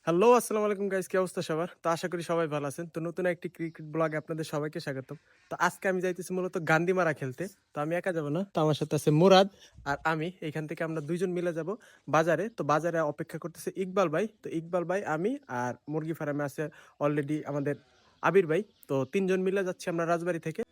Hello, আসসালামু আলাইকুম guys, কি অবস্থা সবার? তো আশা করি সবাই ভালো আছেন। তো নতুন একটি ক্রিকেট ব্লগে আপনাদের সবাইকে স্বাগতম। তো আজকে আমি যাইতেছি মূলত গান্দিমারা খেলতে। তো আমি একা যাব না। তো আমার সাথে আছে মুরাদ আর আমি। এইখান থেকে আমরা ২ জন মিলে যাব বাজারে। তো বাজারে অপেক্ষা করতেছে ইকবাল ভাই। তো ইকবাল ভাই, আমি আর মুরগি ফার্মে আছে অলরেডি আমাদের আবির ভাই। তো ৩ জন মিলে যাচ্ছি আমরা রাজবাড়ী থেকে।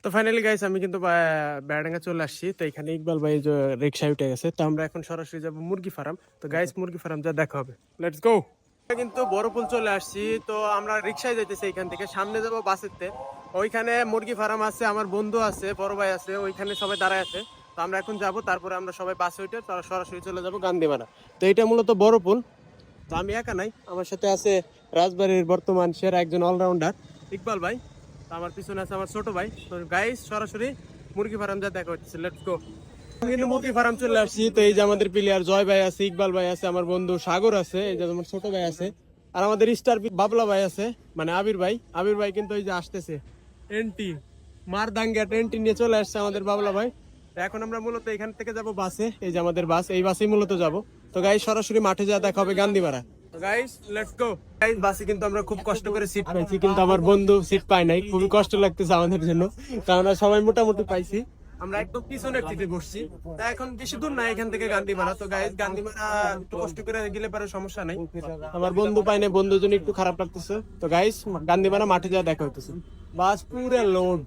তো ফাইনালি গাইস আমি কিন্তু বেড়াডাঙ্গা চলে আসছি। তো এখানে ইকবাল ভাই যে রিক্সায় উঠে গেছে। তো আমরা এখন সরাসরি যাব মুরগি ফার্ম। তো গাইস মুরগি ফার্ম যা দেখা হবে, লেটস গো। কিন্তু বড়পুল চলে আসছি। তো আমরা রিক্সায় যাইতেছি এখান থেকে, সামনে যাব বাসেতে। ওইখানে মুরগি ফার্ম আছে, আমার বন্ধু আছে, বড় ভাই আছে, ওইখানে সবাই দাঁড়ায় আছে। তো আমরা এখন যাব, তারপরে আমরা সবাই বাসে উঠে সরাসরি চলে যাব গান্ধীমারা। তো এটা মূলত বড়পুল। তো আমি একা নাই, আমার সাথে আছে রাজবাড়ির বর্তমান সেরা একজন অলরাউন্ডার ইকবাল ভাই। তো আমার পিছনে আছে আমার ছোট ভাই। তো গাইস সরাসরি মুরগি ফার্ম যা দেখা হচ্ছে, লেটস গো। আমি কিন্তু মুরগি ফার্ম চলে আসছি। তো এই যে আমাদের প্লেয়ার জয় ভাই আছে, ইকবাল ভাই আছে, আমার বন্ধু সাগর আছে, এই যে আমার ছোট ভাই আছে, আর আমাদের স্টার বাবলা ভাই আছে, মানে আবির ভাই। আবির ভাই কিন্তু এই যে আসতেছে এন্টি মার দাঙ্গা এন্টি নিয়ে চলে আসছে আমাদের বাবলা ভাই। তো এখন আমরা মূলত এখান থেকে যাব বাসে, এই যে আমাদের বাস, এই বাসেই মূলত যাব। তো গাইস সরাসরি মাঠে যা দেখা হবে গান্ধীমারা। তো গাইস লেটস গো। গাইস বাসে কিন্তু আমরা খুব কষ্ট করে সিট পাইছি, কিন্তু আমার বন্ধু সিট পায় নাই, খুবই কষ্ট লাগতেছে আমাদের জন্য। তো আমরা সবাই মোটামুটি পাইছি, আমরা একদম পিছনের সিটে বসছি। তা এখন বেশি দূর না এখান থেকে গান্ধীমারা। তো গাইস গান্ধীমারা একটু কষ্ট করে গেলে পারে, সমস্যা নাই। আমার বন্ধু পাই নাই, বন্ধুর জন্য একটু খারাপ লাগতেছে। তো গাইস গান্ধীমারা মাঠে যা দেখা হইতেছে, বাস পুরো লোড।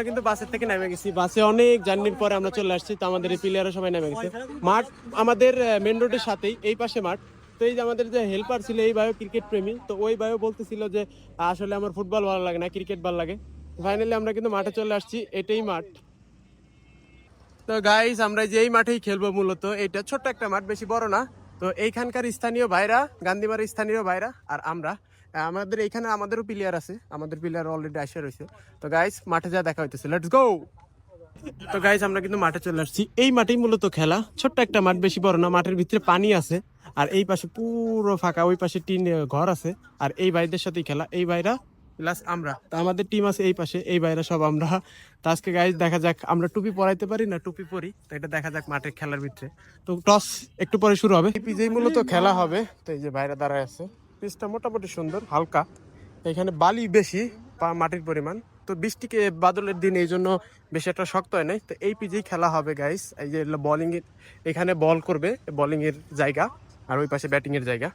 কিন্তু বাসের থেকে নেমে গেছি, বাসে অনেক জার্নির পরে আমরা চলে আসছি। তো আমাদের এই প্লেয়াররা সবাই নেমে গেছে। মাঠ আমাদের মেন রোডের সাথেই, এই পাশে মাঠ। তো এই যে আমাদের যে হেল্পার ছিল, এই ভাইও ক্রিকেট প্রেমী। তো ওই ভাইও বলতেছিল যে আসলে আমার ফুটবল ভালো লাগে না, ক্রিকেট ভালো লাগে। ফাইনালি আমরা কিন্তু মাঠে চলে আসছি, এটাই মাঠ। তো গাইস আমরা যে এই মাঠেই খেলবো মূলত, এটা ছোট্ট একটা মাঠ, বেশি বড় না। তো এইখানকার স্থানীয় ভাইরা, গান্ধীমার স্থানীয় ভাইরা আর আমরা, আমাদের এইখানে আমাদেরও প্লেয়ার আছে, আমাদের প্লেয়ার অলরেডি আসে রয়েছে। তো গাইস মাঠে যা দেখা হইতেছে, লেটস গো। তো গাইস আমরা কিন্তু মাঠে চলে আসছি, এই মাঠেই মূলত খেলা, ছোট্ট একটা মাঠ, বেশি বড় না। মাঠের ভিতরে পানি আছে, আর এই পাশে পুরো ফাঁকা, ওই পাশে টিন ঘর আছে। আর এই ভাইদের সাথেই খেলা, এই ভাইরা প্লাস আমরা। তো আমাদের টিম আছে এই পাশে, এই ভাইরা সব আমরা। তো আজকে গাইস দেখা যাক, আমরা টুপি পরাইতে পারি না, টুপি পরি। তো এটা দেখা যাক মাঠের খেলার ভিতরে। তো টস একটু পরে শুরু হবে, পিজেই মূলত খেলা হবে। তো এই যে ভাইরা দাঁড়ায় আছে, পিচটা মোটামুটি সুন্দর, হালকা। এখানে বালি বেশি, মাটির পরিমাণ। তো বৃষ্টিকে বাদলের দিন, এই জন্য বেশি একটা শক্ত হয় নাই। তো এই পিচেই খেলা হবে গাইস। এই যে বোলিং এর, এখানে বল করবে, বোলিং এর জায়গা, আর ওই পাশে ব্যাটিং এর জায়গা।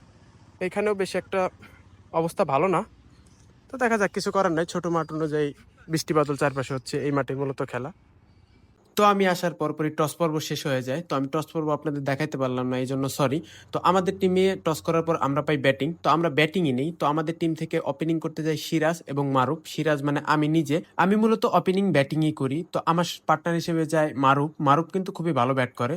এখানেও বেশি একটা অবস্থা ভালো না। তো দেখা যাক, কিছু করার নাই, ছোট মাঠ অনুযায়ী বৃষ্টি বাদল চারপাশে হচ্ছে, এই মাঠে মূলত খেলা। তো আমি আসার পরপরই টস পর্ব শেষ হয়ে যায়। তো আমি টস পর্ব আপনাদের দেখাইতে পারলাম না, এই জন্য সরি। তো আমাদের টিমে টস করার পর আমরা পাই ব্যাটিং। তো আমরা ব্যাটিংই নেই। তো আমাদের টিম থেকে ওপেনিং করতে যায় সিরাজ এবং মারুফ। সিরাজ মানে আমি নিজে, আমি মূলত ওপেনিং ব্যাটিংই করি। তো আমার পার্টনার হিসেবে যায় মারুফ। মারুফ কিন্তু খুবই ভালো ব্যাট করে।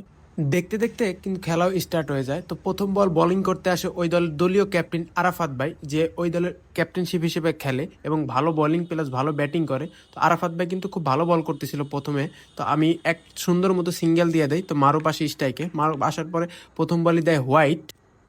দেখতে দেখতে কিন্তু খেলাও স্টার্ট হয়ে যায়। তো প্রথম বল বোলিং করতে আসে ওই দলের দলীয় ক্যাপ্টেন আরাফাত ভাই, যে ওই দলের ক্যাপ্টেনশিপ হিসেবে খেলে এবং ভালো বোলিং প্লাস ভালো ব্যাটিং করে। তো আরাফাত ভাই কিন্তু খুব ভালো বল করতেছিল প্রথমে। তো আমি এক সুন্দর মতো সিঙ্গেল দিয়ে দেয়। তো মারুফ আসে স্ট্রাইকে, মারুফ আসার পরে প্রথম বলই দেয় হোয়াইট।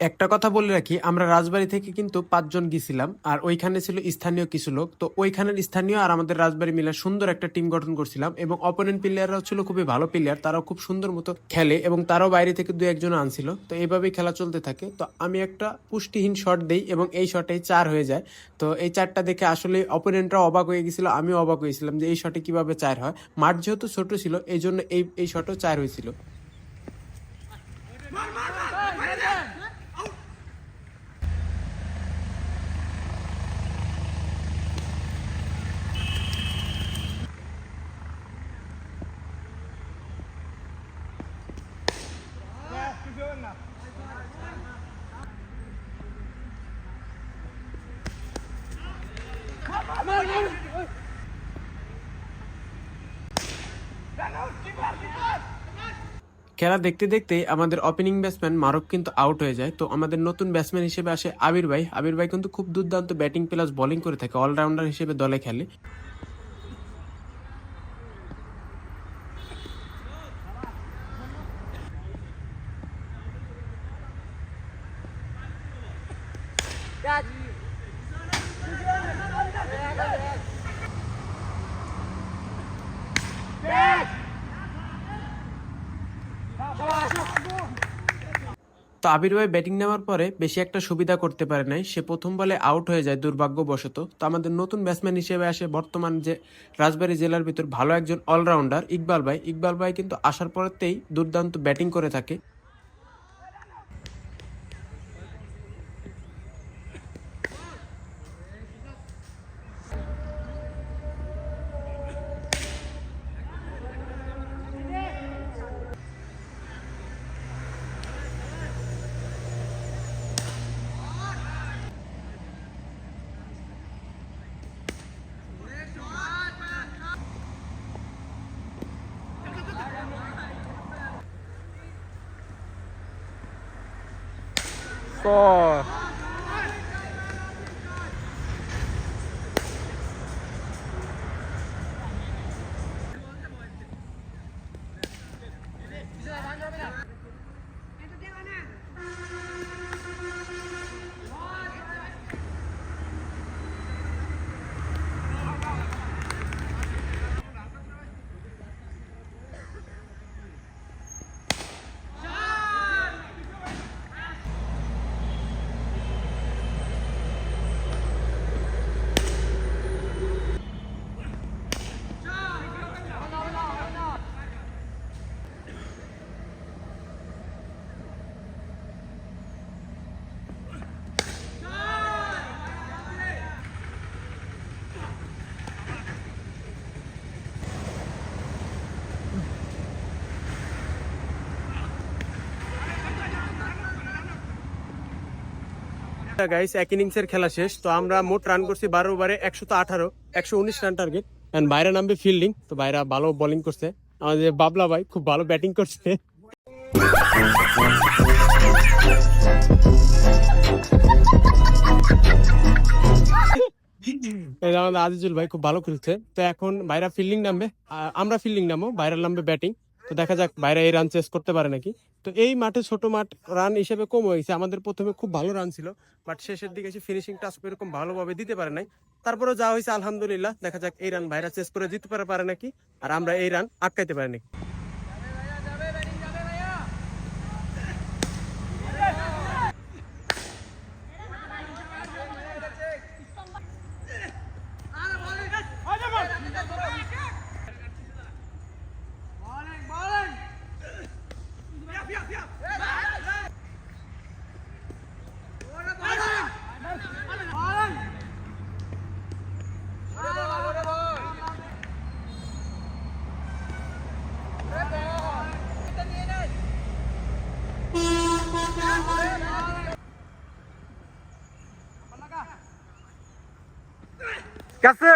একটা কথা বলে রাখি, আমরা রাজবাড়ী থেকে কিন্তু 5 জন গেছিলাম, আর ওইখানে ছিল স্থানীয় কিছু লোক। তো ওইখানের স্থানীয় আর আমাদের রাজবাড়ী মিলে সুন্দর একটা টিম গঠন করছিলাম, এবং অপোনেন্ট প্লেয়াররাও ছিল খুবই ভালো প্লেয়ার, তারাও খুব সুন্দর মতো খেলে, এবং তারাও বাইরে থেকে 2-1 জন আনছিল। তো এইভাবেই খেলা চলতে থাকে। তো আমি একটা পুষ্টিহীন শট দেই, এবং এই শটেই 4 হয়ে যায়। তো এই 4টা দেখে আসলে অপোনেন্টরাও অবাক হয়ে গেছিল, আমিও অবাক হয়েছিলাম যে এই শটে কিভাবে 4 হয়। মাঠ যেহেতু ছোট ছিল, এই জন্য এই শটও 4 হয়েছিল। খেলা দেখতে দেখতে আমাদের ওপেনিং ব্যাটসম্যান মারুফ কিন্তু আউট হয়ে যায়। তো আমাদের নতুন ব্যাটসম্যান হিসেবে আসে আবির ভাই। আবির ভাই কিন্তু খুব দুর্দান্ত ব্যাটিং প্লাস বোলিং করে থাকে, অলরাউন্ডার হিসেবে দলে খেলে। তো আবির ভাই ব্যাটিং নেওয়ার পরে বেশি একটা সুবিধা করতে পারে নাই, সে প্রথম বলে আউট হয়ে যায় দুর্ভাগ্যবশত। তো আমাদের নতুন ব্যাটসম্যান হিসেবে আসে বর্তমান যে রাজবাড়ী জেলার ভিতর ভালো একজন অলরাউন্ডার ইকবাল ভাই। ইকবাল ভাই কিন্তু আসার পরেতেই দুর্দান্ত ব্যাটিং করে থাকে। Score. গাইস এক ইনিংসের খেলা শেষ। তো আমরা মোট রান করছি 12 ওভারে 118, 119 রান টার্গেট। এন্ড বাইরে নামবে ফিল্ডিং, তো বাইরা ভালো বোলিং করছে। আমাদের বাবলা ভাই খুব ভালো ব্যাটিং করছে। এই যে আমাদের আজিজুল ভাই খুব ভালো খেলছে। তো এখন বাইরা ফিল্ডিং নামবে, আমরা ফিল্ডিং নামবো, বাইরে নামবে ব্যাটিং। তো দেখা যাক বাইরে এই রান চেস করতে পারে নাকি। তো এই মাঠে ছোট মাঠ, রান হিসেবে কম হয়েছে। আমাদের প্রথমে খুব ভালো রান ছিল, বাট শেষের দিকে এসে ফিনিশিং টাচ এরকম ভালোভাবে দিতে পারে নাই। তারপরে যা হয়েছে আলহামদুলিল্লাহ, দেখা যাক এই রান বাইরে চেস করে দিতে পারে নাকি, আর আমরা এই রান আটকাইতে পারি নাকি। कैसे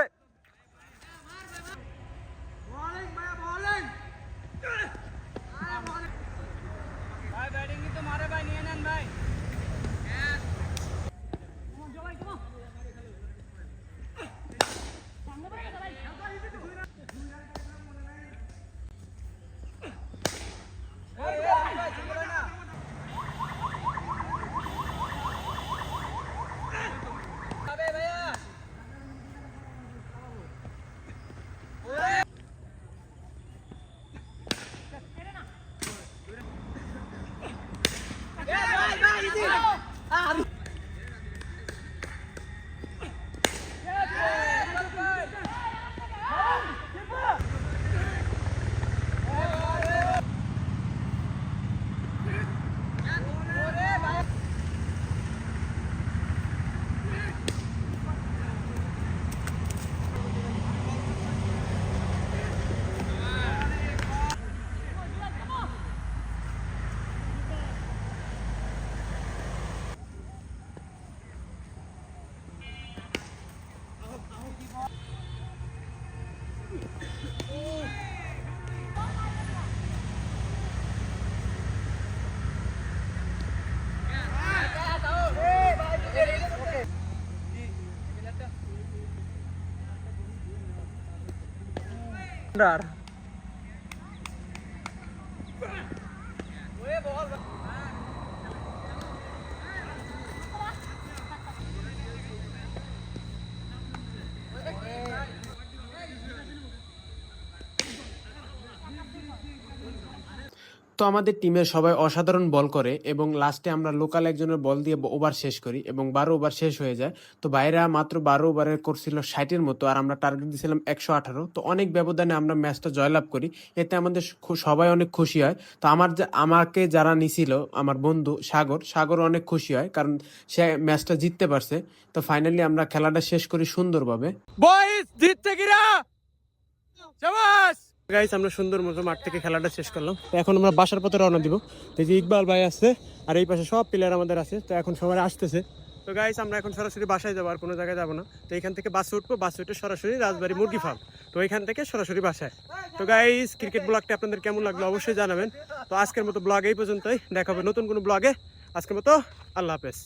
তো আমাদের টিমের সবাই অসাধারণ বল করে এবং লাস্টে আমরা লোকাল একজনের বল দিয়ে ওভার শেষ করি এবং 12 ওভার শেষ হয়ে যায়। তো বাইরা মাত্র 12 ওভারে করছিল 60-এর মতো আর আমরা টার্গেট দিয়েছিলাম 118। তো অনেক ব্যবধানে আমরা ম্যাচটা জয়লাভ করি, এতে আমাদের সবাই অনেক খুশি হয়। তো আমাকে যারা নিছিল আমার বন্ধু সাগর অনেক খুশি হয় কারণ সে ম্যাচটা জিততে পারছে। তো ফাইনালি আমরা খেলাটা শেষ করি সুন্দরভাবে। বয়েস জিততে গিরা শাবাশ গাইস, আমরা সুন্দর মতো মাঠ থেকে খেলাটা শেষ করলাম। তো এখন আমরা বাসার পথে রওনা দিব। তো এই যে ইকবাল ভাই আছে আর এই পাশে সব প্লেয়ার আমাদের আছে। তো এখন সবাই আসতেছে। তো গাইস আমরা এখন সরাসরি বাসায় যাবো, আর কোনো জায়গায় যাবো না। তো এখান থেকে বাসে উঠবো, বাসে উঠে সরাসরি রাজবাড়ী মুরগি ফার্ম। তো এখান থেকে সরাসরি বাসায়। তো গাইস ক্রিকেট ব্লগটা আপনাদের কেমন লাগলো অবশ্যই জানাবেন। তো আজকের মতো ব্লগ এই পর্যন্তই, দেখা হবে নতুন কোনো ব্লগে। আজকের মতো আল্লাহ হাফেজ।